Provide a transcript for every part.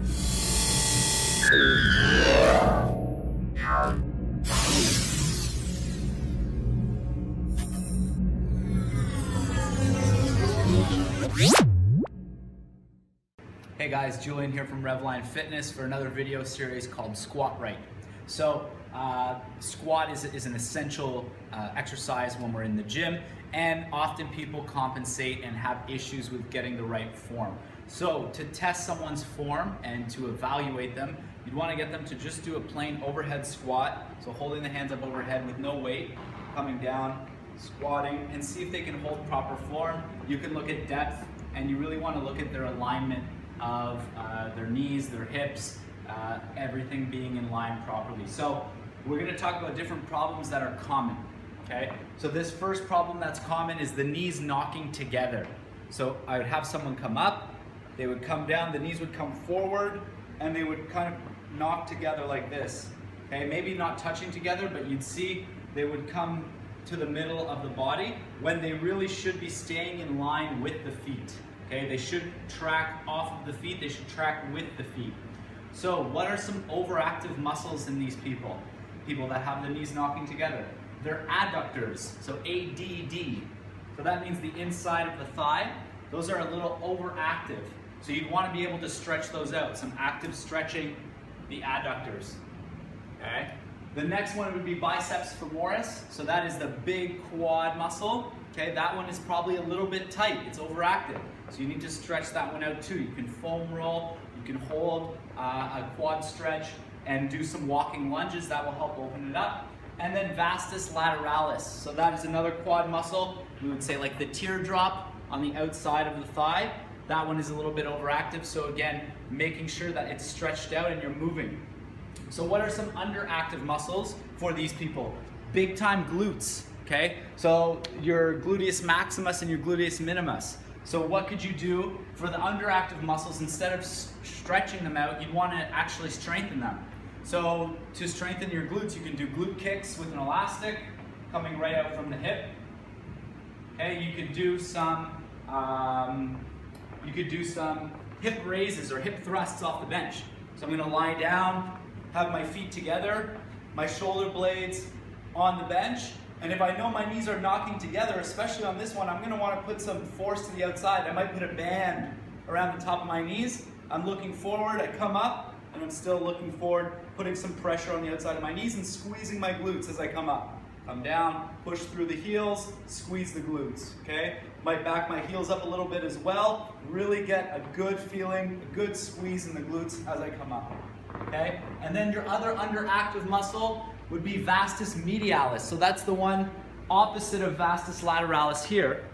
Hey guys, Julian here from Revline Fitness for another video series called Squat Right. So squat is an essential exercise when we're in the gym, and often people compensate and have issues with getting the right form. So to test someone's form and to evaluate them, you'd want to get them to just do a plain overhead squat, so holding the hands up overhead with no weight, coming down, squatting, and see if they can hold proper form. You can look at depth, and you really want to look at their alignment of their knees, their hips, everything being in line properly. So we're going to talk about different problems that are common. Okay, so this first problem that's common is the knees knocking together. So I would have someone come up, they would come down, the knees would come forward, and they would kind of knock together like this. Okay, maybe not touching together, but you'd see they would come to the middle of the body when they really should be staying in line with the feet. Okay, they should track off of the feet, they should track with the feet. So what are some overactive muscles in these people? People that have the knees knocking together. They're adductors, so ADD. So that means the inside of the thigh. Those are a little overactive. So you'd want to be able to stretch those out. Some active stretching the adductors. Okay. The next one would be biceps femoris. So that is the big quad muscle. Okay, that one is probably a little bit tight. It's overactive. So you need to stretch that one out too. You can foam roll, you can hold a quad stretch and do some walking lunges. That will help open it up. And then vastus lateralis. So that is another quad muscle. We would say like the teardrop on the outside of the thigh. That one is a little bit overactive. So again, making sure that it's stretched out and you're moving. So what are some underactive muscles for these people? Big time glutes. Okay, so your gluteus maximus and your gluteus minimus. So what could you do for the underactive muscles? Instead of stretching them out, you'd want to actually strengthen them. So to strengthen your glutes, you can do glute kicks with an elastic coming right out from the hip. Okay, you could do some hip raises or hip thrusts off the bench. So I'm going to lie down, have my feet together, my shoulder blades on the bench. And if I know my knees are knocking together, especially on this one, I'm going to want to put some force to the outside. I might put a band around the top of my knees. I'm looking forward, I come up, and I'm still looking forward, putting some pressure on the outside of my knees and squeezing my glutes as I come up. Come down, push through the heels, squeeze the glutes, okay? Might back my heels up a little bit as well. Really get a good feeling, a good squeeze in the glutes as I come up, okay? And then your other underactive muscle would be vastus medialis. So that's the one opposite of vastus lateralis here,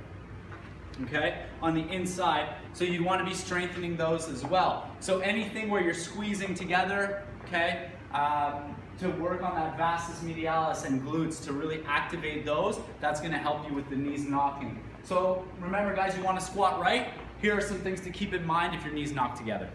okay, on the inside. So you'd want to be strengthening those as well. So anything where you're squeezing together, okay, to work on that vastus medialis and glutes to really activate those, that's going to help you with the knees knocking. So remember guys, you want to squat right. Here are some things to keep in mind if your knees knock together.